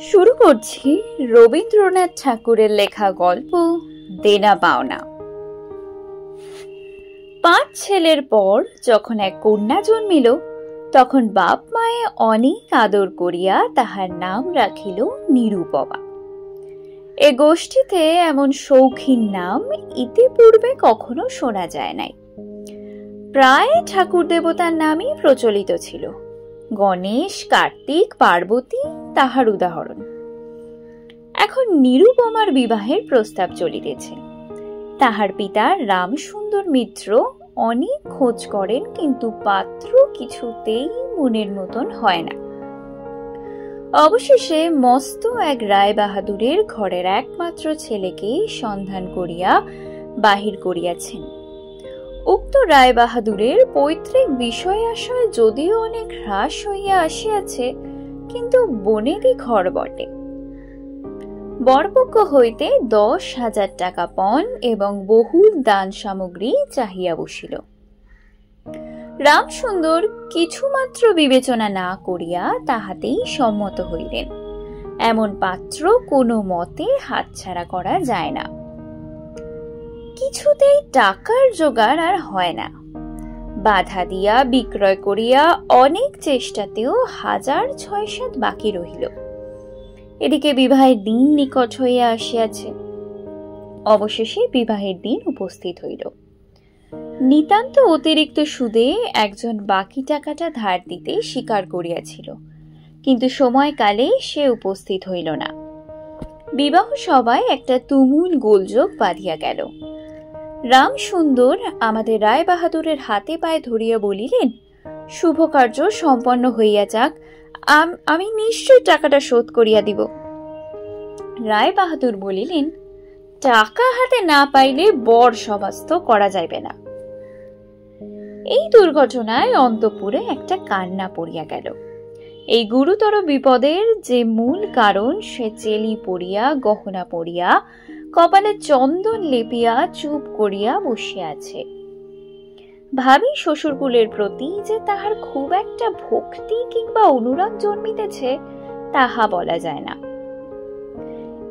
শুরু করছি রবীন্দ্রনাথ ঠাকুরের লেখা গল্প দেনা পাওনা। 5 ছেলের পর যখন এক কন্যা জন্মিল, তখন বাপ মায়ে অনেক আদর করিয়া তাহার নাম রাখিল নিরুপমা। এ গোষ্ঠীতে এমন শৌখিন নাম ইতিপূর্বে কখনো শোনা যায় নাই। প্রায় ঠাকুর দেবতার নামই প্রচলিত ছিল। গণেশ, কার্তিক, পার্বতী তাহার উদাহরণ। এখন নিরুপমার বিবাহের প্রস্তাব চলিতেছে। তাহার পিতা রামসুন্দর মিত্র অনেক খোঁজ করেন, কিন্তু পাত্র কিছুতেই মনের মতন হয় না। অবশেষে মস্ত এক রায় বাহাদুরের ঘরের একমাত্র ছেলেকে সন্ধান করিয়া বাহির করিয়াছেন। উক্ত রায় বাহাদুরের পৈতৃক বিষয় আশয় যদিও অনেক হ্রাস হইয়া আসিয়াছে, কিন্তু বনেদি ঘর বটে। বরপক্ষ হইতে 10,000 টাকা পণ এবং বহুল দান সামগ্রী চাহিয়া বসিল। রামসুন্দর কিছুমাত্র বিবেচনা না করিয়া তাহাতেই সম্মত হইলেন। এমন পাত্র কোনো মতে হাতছাড়া করা যায় না। কিছুতেই টাকার জোগাড় আর হয় না। বাধা দিয়া বিক্রয় করিয়া অনেক চেষ্টাতেও 1,000-6,7 বাকি রহিল। এদিকে বিবাহের দিন নিকট হইয়া আসিয়াছে। অবশেষে বিবাহের দিন উপস্থিত হইল। নিতান্ত অতিরিক্ত সুদে একজন বাকি টাকাটা ধার দিতে স্বীকার করিয়াছিল, কিন্তু সময়কালে সে উপস্থিত হইল না। বিবাহ সভায় একটা তুমুল গোলযোগ বাঁধিয়া গেল। রামসুন্দর আমাদের রায় বাহাদুরের হাতে পায়ে ধরিয়া বলিলেন, শুভ কার্য সম্পন্ন হইয়া যাক, আমি নিশ্চয় টাকাটা শোধ করিয়া দিব। রায় বাহাদুর বলিলেন, টাকা হাতে না পাইলে বর সভাস্থ করা যাইবে না। এই দুর্ঘটনায় অন্তঃপুরে একটা কান্না পড়িয়া গেল। এই গুরুতর বিপদের যে মূল কারণ, সে চেলি পড়িয়া, গহনা পড়িয়া, কপালে চন্দন লেপিয়া চুপ করিয়া বসিয়া আছে। ভাবি শ্বশুরকুলের প্রতি যে তাহার খুব একটা ভক্তি কিংবা অনুরাগ জন্মিতেছে, তাহা বলা যায় না।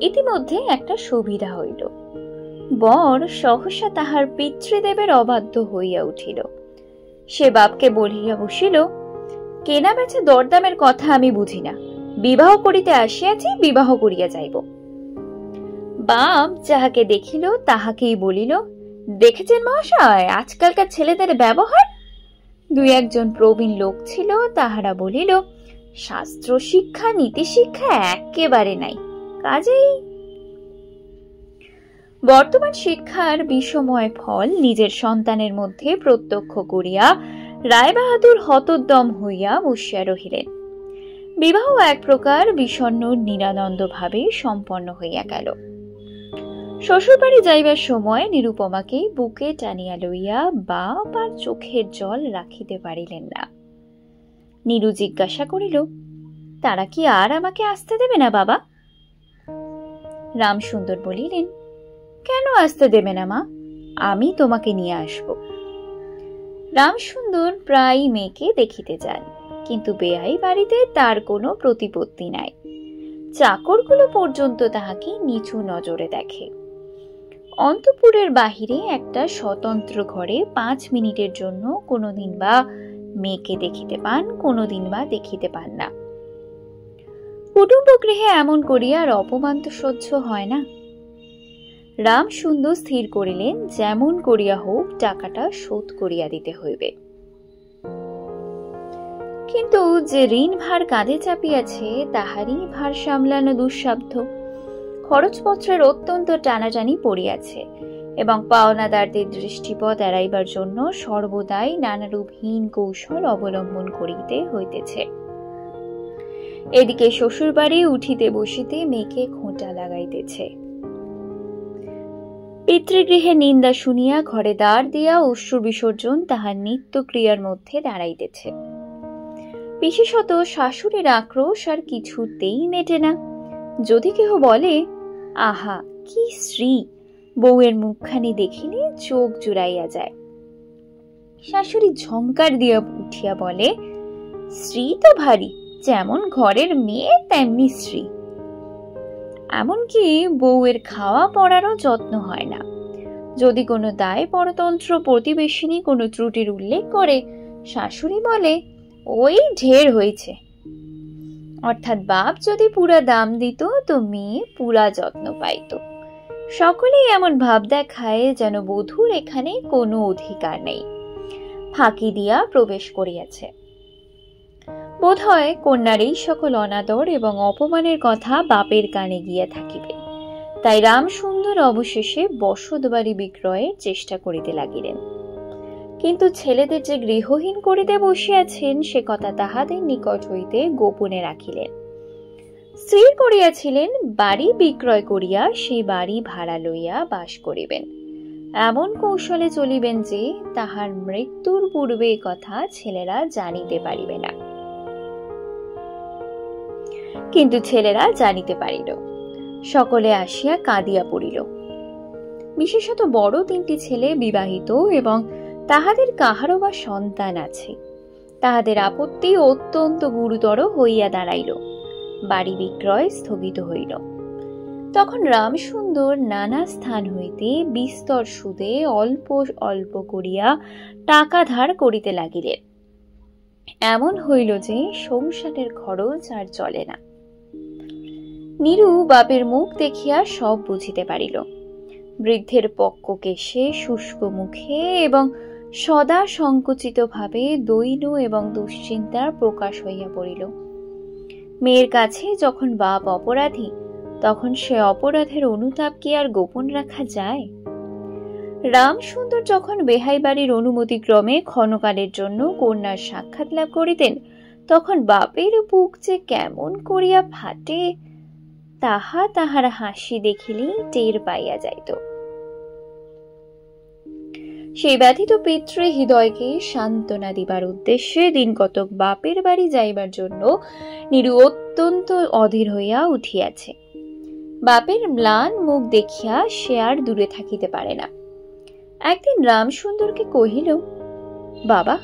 ইতিমধ্যে একটা সুবিধা হইল। বর সহসা তাহার পিতৃদেবের অবাধ্য হইয়া উঠিল। সে বাপকে বলিয়া বসিল, কেনা বেচা দরদামের কথা আমি বুঝি না, বিবাহ করিতে আসিয়াছি, বিবাহ করিয়া যাইব। বাপ যাহাকে দেখিল তাহাকেই বলিল, দেখেছেন মহাশয় আজকালকার ছেলেদের ব্যবহার? 2-1 প্রবীণ লোক ছিল, তাহারা বলিল, শাস্ত্র শিক্ষা নীতি শিক্ষা একেবারে নাই, কাজেই বর্তমান শিক্ষার বিষময় ফল নিজের সন্তানের মধ্যে প্রত্যক্ষ করিয়া রায় বাহাদুর হতোদ্যম হইয়া বসিয়া রহিলেন। বিবাহ এক প্রকার বিষণ্ণ নিরানন্দ ভাবে সম্পন্ন হইয়া গেল। শ্বশুরবাড়ি যাইবার সময় নিরুপমাকে বুকে টানিয়া লইয়া বাপ আর চোখের জল রাখিতে পারিলেন না। নীরু জিজ্ঞাসা করিল, তারা কি আর আমাকে আসতে দেবে না বাবা? রামসুন্দর বলিলেন, কেন আসতে দেবে না মা, আমি তোমাকে নিয়ে আসব। রামসুন্দর প্রায় মেয়েকে দেখিতে যান, কিন্তু বেয়াই বাড়িতে তার কোনো প্রতিপত্তি নাই। চাকরগুলো পর্যন্ত তাহাকে নিচু নজরে দেখে। অন্তঃপুরের বাহিরে একটা স্বতন্ত্র ঘরে 5 মিনিটের জন্য কোনোদিন বা মেয়েকে দেখিতে পান, কোনোদিন বা দেখিতে পান না। কুটুম্ব গৃহে এমন করিয়া আর অপমান তো সহ্য হয় না। রামসুন্দর স্থির করিলেন, যেমন করিয়া হোক টাকাটা শোধ করিয়া দিতে হইবে। কিন্তু যে ঋণ ভার কাঁধে চাপিয়াছে, তাহারই ভার সামলানো দুঃসাধ্য। খরচপত্রের অত্যন্ত টানাটানি পড়িয়াছে এবং পাওনাদারদের দৃষ্টিপথ এড়াইবার জন্য সর্বদাই নানারূপ হীন কৌশল অবলম্বন করিতে হইতেছে। এদিকে শ্বশুরবাড়ি উঠিতে বসিতে মেয়েকে খোঁটা লাগাইতেছে। পিতৃগৃহে নিন্দা শুনিয়া ঘরে দ্বার দিয়া অশ্রু বিসর্জন তাহার নিত্য ক্রিয়ার মধ্যে দাঁড়াইতেছে। বিশেষত শাশুড়ির আক্রোশ আর কিছুতেই মেটে না। যদি কেহ বলে, আহা কি শ্রী, বউয়ের মুখখানি দেখিলে চোখ জুড়াইয়া যায়, শাশুড়ি ঝংকার দিয়া উঠিয়া বলে, শ্রী তো ভারী, যেমন ঘরের মেয়ে তেমনি শ্রী, এমনকি বউয়ের খাওয়া পড়ারও যত্ন হয় না। যদি কোনো দায় পরতন্ত্র প্রতিবেশিনী কোনো ত্রুটির উল্লেখ করে, শাশুড়ি বলে ওই ঢের হয়েছে। অর্থাৎ বাপ যদি পুরা দাম দিত তো মেয়ে পুরা যত্ন পাইত। সকলেই এমন ভাব দেখায় যেন বধূর এখানে কোনো অধিকার নেই, ফাঁকি দিয়া প্রবেশ করিয়াছে। বোধহয় কন্যার এই সকল অনাদর এবং অপমানের কথা বাপের কানে গিয়া থাকিবে, তাই রামসুন্দর অবশেষে বসত বাড়ি বিক্রয়ের চেষ্টা করিতে লাগিলেন। কিন্তু ছেলেদের যে গৃহহীন করিতে বসিয়াছেন সে কথা তাহাদের নিকট হইতে গোপনে রাখিলেন। স্থির করিয়াছিলেন বাড়ি বিক্রয় করিয়া সেই বাড়ি ভাড়া লইয়া বাস করিবেন, এমন কৌশলে চলিবেন যে তাহার মৃত্যুর পূর্বে কথা ছেলেরা জানিতে পারিবে না। কিন্তু ছেলেরা জানিতে পারিল। সকলে আসিয়া কাঁদিয়া পড়িল। বিশেষত বড় তিনটি ছেলে বিবাহিত এবং তাহাদের কাহারও বা সন্তান আছে। তাহাদের আপত্তি অত্যন্ত গুরুতর হইয়া দাঁড়াইল। বাড়ি বিক্রয় স্থগিত হইল। তখন রামসুন্দর নানা স্থান হইতে বিস্তর সুদে অল্প অল্প করিয়া টাকা ধার করিতে লাগিলেন। এমন হইল যে সংসারের খরচ আর চলে না। নীরু বাপের মুখ দেখিয়া সব বুঝিতে পারিল। বৃদ্ধের পক্ক কেশে, শুষ্ক মুখে এবং সদা সংকুচিত ভাবে দৈন্য এবং দুশ্চিন্তার প্রকাশ হইয়া পড়িল। মেয়ের কাছে যখন বাপ অপরাধী, তখন সে অপরাধের অনুতাপ কি আর গোপন রাখা যায়? রামসুন্দর যখন বেহাই বাড়ির অনুমতিক্রমে ক্ষণকালের জন্য কন্যার সাক্ষাৎ লাভ করিতেন, তখন বাপের বুক যে কেমন করিয়া ফাটে তাহা তাহার হাসি দেখিলেই টের পাইয়া যাইত। সেই ব্যথিত পিতৃ হৃদয়কে সান্ত্বনা দিবার উদ্দেশ্যে দিন কতক বাপের বাড়ি যাইবার জন্য নীরু অত্যন্ত অধীর হইয়া উঠিয়াছে। বাপের ম্লান মুখ দেখিয়া সে আর দূরে থাকিতে পারে না। একদিন রামসুন্দরকে কহিল, বাবা,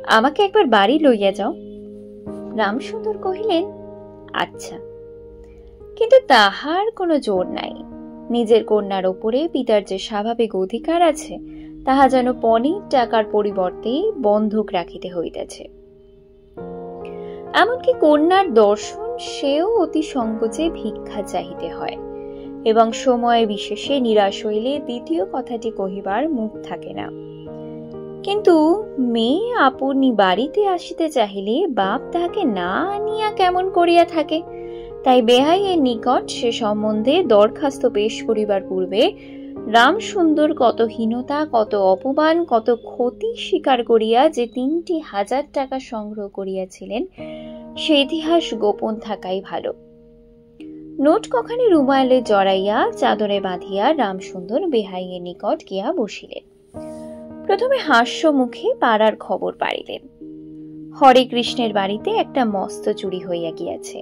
আমাকে একবার বাড়ি লইয়া যাও। রামসুন্দর কহিলেন, আচ্ছা। কিন্তু তাহার কোনো জোর নাই। নিজের কন্যার ওপরে পিতার যে স্বাভাবিক অধিকার আছে তাহা যেন পণের টাকার পরিবর্তে বন্ধক রাখিতে হইতেছে। এমনকি কন্যার দর্শন সেও অতি সংকোচে ভিক্ষা চাহিতে হয় এবং সময় বিশেষে নিরাশ হইলে দ্বিতীয় কথাটি কহিবার মুখ থাকে না। কিন্তু মেয়ে আপনি বাড়িতে আসিতে চাহিলে বাপ তাহাকে না আনিয়া কেমন করিয়া থাকে। তাই বেহাইয়ের নিকট সে সম্বন্ধে দরখাস্ত পেশ করিবার পূর্বে রামসুন্দর কত হীনতা, কত অপমান, কত ক্ষতি স্বীকার করিয়া যে 3,000 টাকা সংগ্রহ করিয়াছিলেন সে ইতিহাস গোপন থাকাই ভালো। নোট কখানি রুমালে জড়াইয়া চাদরে বাঁধিয়া রামসুন্দর বেহাইয়ের নিকট গিয়া বসিলেন। প্রথমে হাস্য মুখে পাড়ার খবর পাড়িলেন। হরে কৃষ্ণের বাড়িতে একটা মস্ত চুরি হইয়া গিয়াছে,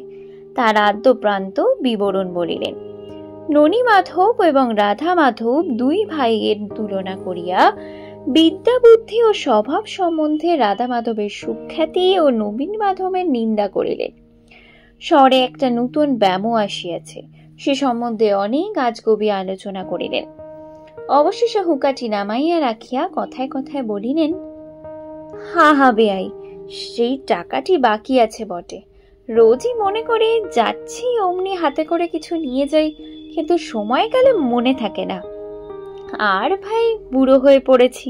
তার আদ্য প্রান্ত বিবরণ বলিলেন। ননী মাধব এবং রাধা মাধব দুই ভাইয়ের তুলনা করিয়া বিদ্যা, বুদ্ধি ও স্বভাব সম্বন্ধে রাধা মাধবের সুখ্যাতি ও নবীন মাধবের নিন্দা করিলেন। শহরে একটা নূতন ব্যামো আসিয়াছে, সে সম্বন্ধে অনেক আজগবি আলোচনা করিলেন। অবশেষে হুকাটি নামাইয়া রাখিয়া কথায় কথায় বলিলেন, হা হা বেয়াই, সেই টাকাটি বাকি আছে বটে। রোজই মনে করে যাচ্ছি অমনি হাতে করে কিছু নিয়ে যাই, কিন্তু সময়কালে মনে থাকে না। আর ভাই বুড়ো হয়ে পড়েছি।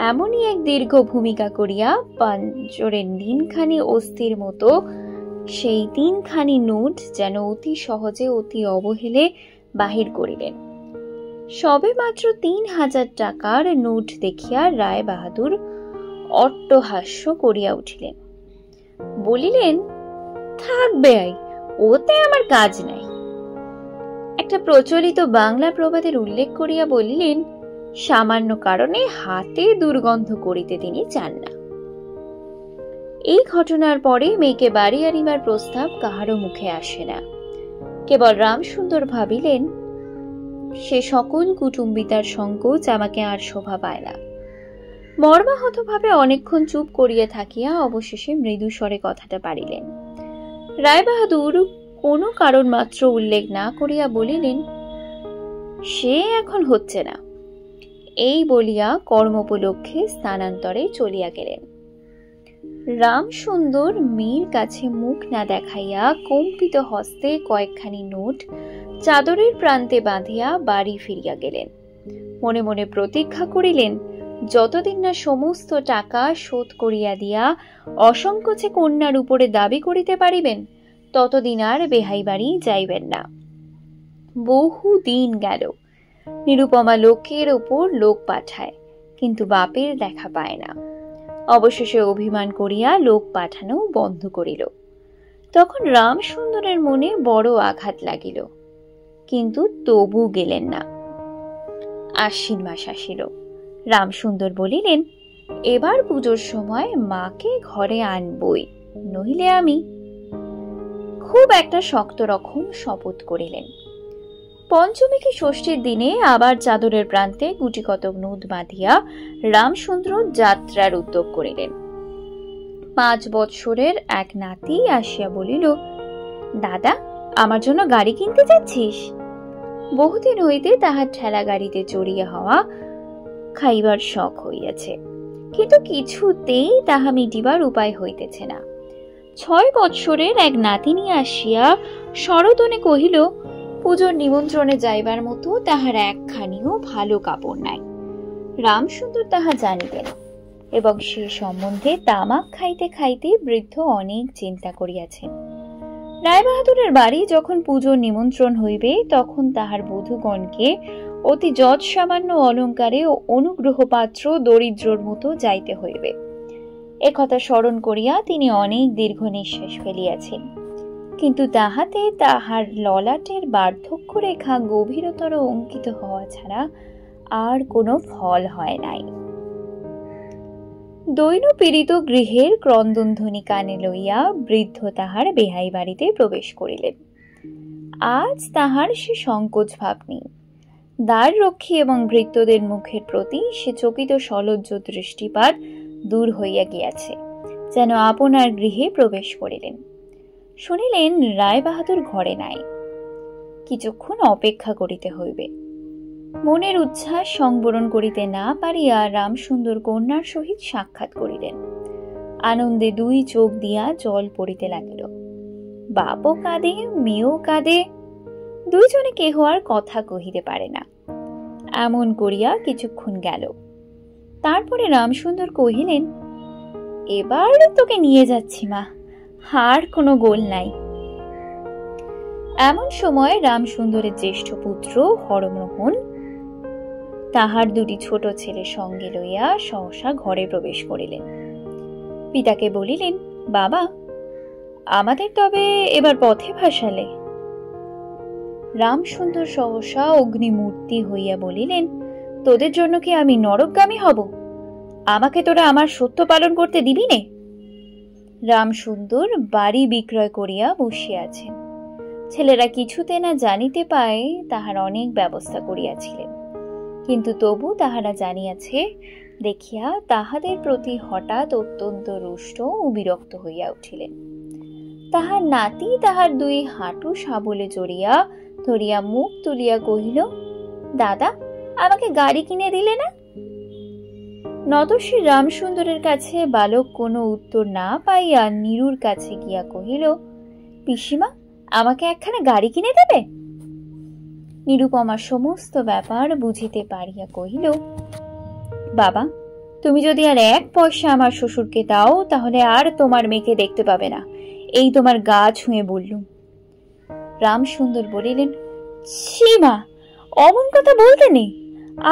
এমনই এক দীর্ঘ ভূমিকা করিয়া পাঞ্জরের দিনখানি অস্থির মতো সেই 3খানি নোট যেন অতি সহজে অতি অবহেলে বাহির করিলেন। সবে মাত্র 3,000 টাকার নোট দেখিয়া রায় বাহাদুর অট্টহাস্য করিয়া উঠিলেন। বলিলেন, থাকবে আই, ওতে আমার কাজ নাই। একটা প্রচলিত বাংলা প্রবাদের উল্লেখ করিয়া বলিলেন, সামান্য কারণে হাতে দুর্গন্ধ করিতে তিনি চান না। এই ঘটনার পরে মেয়েকে বাড়ি আনিবার প্রস্তাব কাহারও মুখে আসে না। কেবল রামসুন্দর ভাবিলেন, সে সকল কুটুম্বিতার সংকোচ আমাকে আর শোভা পায় না। মর্মাহত ভাবে অনেকক্ষণ চুপ করিয়া থাকিয়া অবশেষে মৃদু স্বরে কথাটা পারিলেন। রায়বাহাদুর কোনো কারণ মাত্র উল্লেখ না করিয়া বলিলেন, সে এখন হচ্ছে না। এই বলিয়া কর্মোপলক্ষে স্থানান্তরে চলিয়া গেলেন। রামসুন্দর মেয়ের কাছে মুখ না দেখাইয়া কম্পিত হস্তে কয়েকখানি নোট চাদরের প্রান্তে বাঁধিয়া বাড়ি ফিরিয়া গেলেন। মনে মনে প্রতীক্ষা করিলেন, যতদিন না সমস্ত টাকা শোধ করিয়া দিয়া অসংকোচে কন্যার উপরে দাবি করিতে পারিবেন, ততদিন আর বেহাই বাড়ি যাইবেন না। বহু দিন গেল, নিরুপমা লোকের ওপর লোক পাঠায়, কিন্তু বাপের দেখা পায় না। অবশেষে অভিমান করিয়া লোক পাঠানো বন্ধ করিল। তখন রামসুন্দরের মনে বড় আঘাত লাগিল, কিন্তু তবু গেলেন না। আশ্বিন মাস আসিল। রামসুন্দর বলিলেন, এবার পুজোর সময় মাকে ঘরে আনবই, নইলে আমি। খুব একটা শক্ত রকম শপথ করিলেন। পঞ্চমী কি ষষ্ঠীর দিনে আবার চাদরের প্রান্তে গুটি কতক নোট বাঁধিয়া রামসুন্দর যাত্রার উদ্যোগ করিলেন। 5 বৎসরের এক নাতি আসিয়া বলিল, দাদা, আমার জন্য গাড়ি কিনতে যাচ্ছিস? বহুদিন হইতে তাহার ঠেলা গাড়িতে চড়িয়া হওয়া খাইবার শখ হইয়াছে, কিন্তু কিছুতেই তাহা মিটিবার উপায় হইতেছে না। 6 বৎসরের এক নাতিনী আসিয়া সরদনে কহিল, পুজোর নিমন্ত্রণে যাইবার মতো তাহার একখানিও ভালো কাপড় নাই। রামসুন্দর তাহা জানিতেন এবং সে সম্বন্ধে তামাক খাইতে খাইতে বৃদ্ধ অনেক চিন্তা করিয়াছেন। রায়বাহাদুরের বাড়ি যখন পুজোর নিমন্ত্রণ হইবে, তখন তাহার বধূগণকে অতি যৎ সামান্য অলঙ্কারে ও অনুগ্রহপাত্র দরিদ্রর মতো যাইতে হইবে। একথা স্মরণ করিয়া তিনি অনেক দীর্ঘ নিঃশ্বাস ফেলিয়াছেন, কিন্তু তাহাতে তাহার ললাটের বার্ধক্য রেখা গভীরতর অঙ্কিত হওয়া ছাড়া আর কোনো ফল হয় নাই। দৈন পীড়িত গৃহের ক্রন্দনধ্বনি কানে লইয়া বৃদ্ধ তাহার বেহাই বাড়িতে প্রবেশ করিলেন। আজ তাহার সে সংকোচ ভাব নেই। দ্বার রক্ষী এবং ভৃত্যদের মুখের প্রতি সে চকিত সলজ্জ দৃষ্টিপাত দূর হইয়া গিয়াছে, যেন আপনার গৃহে প্রবেশ করিলেন। শুনিলেন রায়বাহাদুর ঘরে নাই। কিছুক্ষণ অপেক্ষা করিতে হইবে। মনের উচ্ছ্বাস সংবরণ করিতে না পারিয়া রামসুন্দর কন্যার সহিত সাক্ষাৎ করিলেন। আনন্দে 2 চোখ দিয়া জল পড়িতে লাগিল। বাপও কাঁদে, মেয়েও কাঁদে, 2 জনে কেহ আর কথা কহিতে পারে না। এমন করিয়া কিছুক্ষণ গেল। তারপরে রামসুন্দর কহিলেন, এবার তোকে নিয়ে যাচ্ছি মা, আর কোনো গোল নাই। এমন সময় রামসুন্দরের জ্যেষ্ঠ পুত্র হরমোহন তাহার 2টি ছোট ছেলে সঙ্গে লইয়া সহসা ঘরে প্রবেশ করিলেন। পিতাকে বলিলেন, বাবা, আমাদের তবে এবার পথে ভাসালে। রামসুন্দর সহসা অগ্নিমূর্তি হইয়া বলিলেন, তোদের জন্য কি আমি নরকগামী হব? আমাকে তোরা আমার সত্য পালন করতে দিবি নে? রামসুন্দর বাড়ি বিক্রয় করিয়া বসিয়াছেন। ছেলেরা কিছুতে না জানিতে পায় তাহার অনেক ব্যবস্থা করিয়াছিলেন, কিন্তু তবু তাহারা জানিয়াছে দেখিয়া তাহাদের প্রতি হঠাৎ অত্যন্ত রুষ্ট ও বিরক্ত হইয়া উঠিলেন। তাহার নাতি তাহার 2 হাঁটু শাবলে জড়িয়া ধরিয়া মুখ তুলিয়া কহিল, দাদা, আমাকে গাড়ি কিনে দিলে না? নতশ্রী রামসুন্দরের কাছে বালক কোনো উত্তর না পাইয়া নীরুর কাছে গিয়া কহিল, পিসিমা, আমাকে একখানা গাড়ি কিনে দেবে? নিরুপমা সমস্ত ব্যাপার বুঝিতে পারিয়া কহিল, বাবা, তুমি যদি আর 1 পয়সা আমার শ্বশুরকে দাও, তাহলে আর তোমার মেয়েকে দেখতে পাবে না, এই তোমার গা ছুঁয়ে বললুম। রামসুন্দর বলিলেন, ছি মা, অমন কথা বলতে নেই।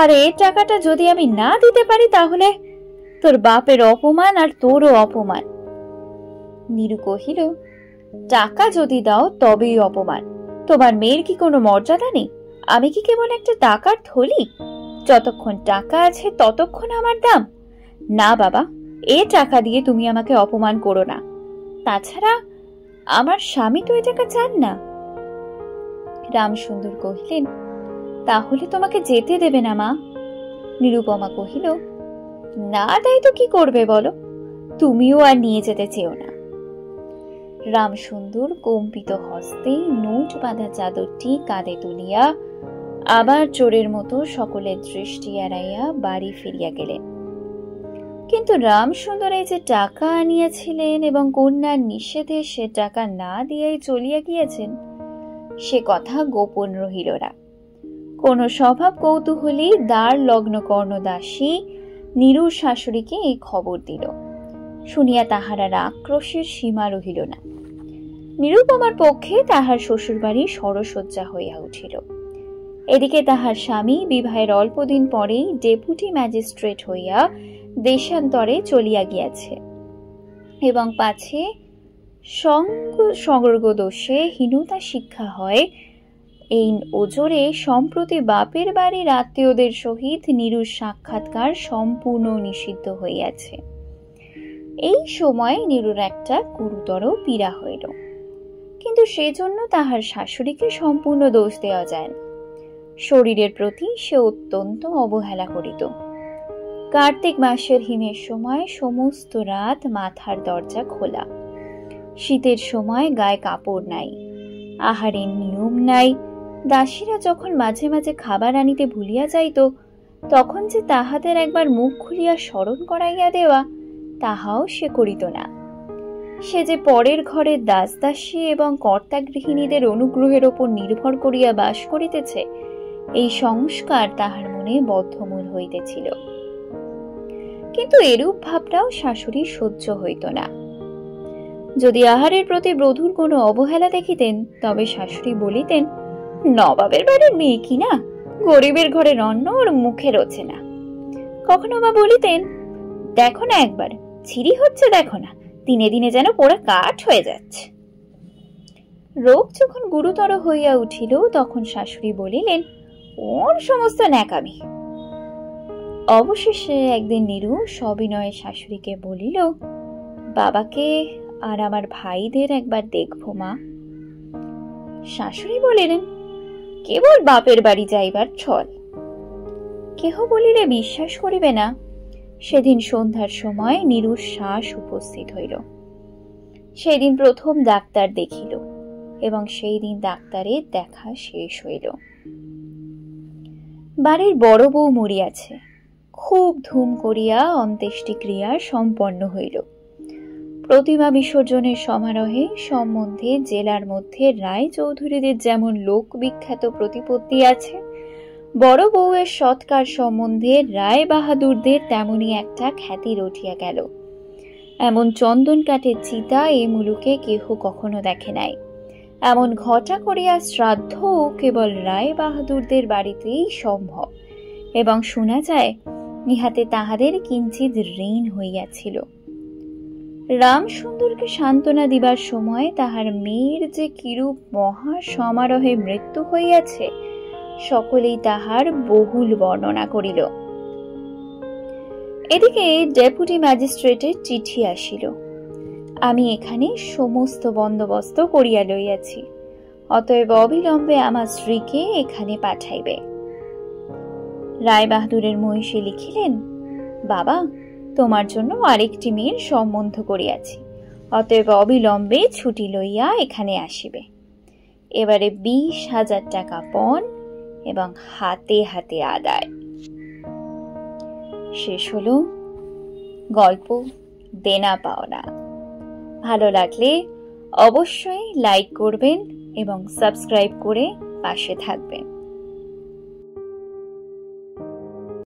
আর এই টাকাটা যদি আমি না দিতে পারি, তাহলে তোর বাপের অপমান আর তোরও অপমান। নীরু কহিল, টাকা যদি দাও তবেই অপমান। তোমার মেয়ের কি কোনো মর্যাদা নেই? আমি কি কেবল একটা টাকার থলি? যতক্ষণ টাকা আছে ততক্ষণ আমার দাম। না বাবা, এ টাকা দিয়ে তুমি আমাকে অপমান করো না। তাছাড়া আমার স্বামী তো এ টাকা চান না। রামসুন্দর কহিলেন, তাহলে তোমাকে যেতে দেবে না মা? নিরুপমা কহিল, না দেয় তো কি করবে বলো, তুমিও আর নিয়ে যেতে চেও না। রামসুন্দর কম্পিত হস্তে নোট বাঁধা চাদরটি কাঁধে তুলিয়া আবার চোরের মতো সকলের দৃষ্টি এড়াইয়া বাড়ি ফিরিয়া গেলেন। কিন্তু রামসুন্দর এই যে টাকা আনিয়াছিলেন এবং কন্যার নিষেধে সে টাকা না দিয়াই চলিয়া গিয়েছেন, সে কথা গোপন রহিল না। কোন স্বভাব কৌতূহলী দ্বার লগ্ন কর্ণদাসী নীরুর শাশুড়িকে এই খবর দিল। শুনিয়া তাহার আর আক্রোশের সীমা রহিল না। নিরুপমার পক্ষে তাহার শ্বশুরবাড়ি সরসজ্জা হইয়া উঠিল। এদিকে তাহার স্বামী বিবাহের অল্পদিন পরেই ডেপুটি ম্যাজিস্ট্রেট হইয়া দেশান্তরে চলিয়া গিয়াছে এবং পাছে সঙ্গ দোষে হীনতা শিক্ষা হয়, এই ওজরে সম্প্রতি বাপের বাড়ির আত্মীয়দের সহিত নীরুর সাক্ষাৎকার সম্পূর্ণ নিষিদ্ধ হইয়াছে। এই সময় নীরুর একটা গুরুতর পীড়া হইল, কিন্তু সেজন্য তাহার শাশুড়িকে সম্পূর্ণ দোষ দেওয়া যায় না। শরীরের প্রতি সে অত্যন্ত অবহেলা করিত। কার্তিক মাসের হিমের সময় সমস্ত রাত মাথার দরজা খোলা, শীতের সময় গায়ে কাপড় নাই, আহারের নিয়ম নাই। দাসীরা যখন মাঝে মাঝে খাবার আনিতে ভুলিয়া যাইত, তখন যে তাহাদের একবার মুখ খুলিয়া স্মরণ করাইয়া দেওয়া, তাহাও সে করিত না। সে যে পরের ঘরের দাসদাসী এবং কর্তা গৃহিণীদের অনুগ্রহের ওপর নির্ভর করিয়া বাস করিতেছে, এই সংস্কার তাহার মনে বদ্ধমূল হইতেছিল। কিন্তু এরূপ ভাবটাও শাশুড়ির সহ্য হইত না। যদি আহারের প্রতি বধূর কোনো অবহেলা দেখিতেন, তবে শাশুড়ি বলিতেন, নবাবের বাড়ির মেয়ে কি না, গরিবের ঘরের অন্ন ওর মুখে রোচে না। কখনো বা বলিতেন, দেখো না একবার ছিরি হচ্ছে, দেখো না দিনে দিনে যেন পোড়া কাঠ হয়ে যাচ্ছে। রোগ যখন গুরুতর হইয়া উঠিল, তখন শাশুড়ি বলিলেন, ওর সমস্ত ন্যাকামি। অবশেষে একদিন নীরু সবিনয়ে শাশুড়িকে বলিল, বাবাকে আর আমার ভাইদের একবার দেখবো মা। শাশুড়ি বলিলেন, কেবল বাপের বাড়ি যাইবার ছল। কেহ বলিলে বিশ্বাস করিবে না, সেদিন সন্ধ্যার সময় নীরুর শ্বাস উপস্থিত হইল। সেদিন প্রথম ডাক্তার দেখিল এবং সেই দিন ডাক্তারের দেখা শেষ হইল। বাড়ির বড় বউ মরিয়াছে। খুব ধুম করিয়া অন্ত্যেষ্টিক্রিয়া সম্পন্ন হইল। প্রতিমা বিসর্জনের সমারোহে সম্বন্ধে জেলার মধ্যে রায় চৌধুরীদের যেমন লোক বিখ্যাত প্রতিপত্তি আছে, বড় বউয়ের সৎকার সম্বন্ধে রায় বাহাদুরদের তেমনি একটা খ্যাতি রটিয়া গেল। এমন চন্দন কাঠের চিতা এ মুলুকে কেহ কখনো দেখে নাই। এমন ঘটা করিয়া শ্রাদ্ধ কেবল রায় বাহাদুরদের বাড়িতেই সম্ভব, এবং শোনা যায় ইহাতে তাহাদের কিঞ্চিত ঋণ হইয়াছিল। রামসুন্দরকে সান্ত্বনা দিবার সময় তাহার মেয়ের যে কিরূপ মহা সমারোহে মৃত্যু হইয়াছে, সকলেই তাহার বহুল বর্ণনা করিল। এদিকে ডেপুটি ম্যাজিস্ট্রেটের চিঠি আসিল। আমি এখানে সমস্ত বন্দোবস্ত করিয়া লইয়াছি, অতএব অবিলম্বে আমার স্ত্রীকে এখানে পাঠাইবে। রায় বাহাদুরের মহিষী লিখিলেন, বাবা, তোমার জন্য আরেকটি মেয়ের সম্বন্ধ করিয়াছি, অতএব অবিলম্বে ছুটি লইয়া এখানে আসিবে। এবারে 20,000 টাকা পণ এবং হাতে হাতে আদায়। শেষ হলো গল্প দেনা পাওনা। ভালো লাগলে অবশ্যই লাইক করবেন এবং সাবস্ক্রাইব করে পাশে থাকবেন।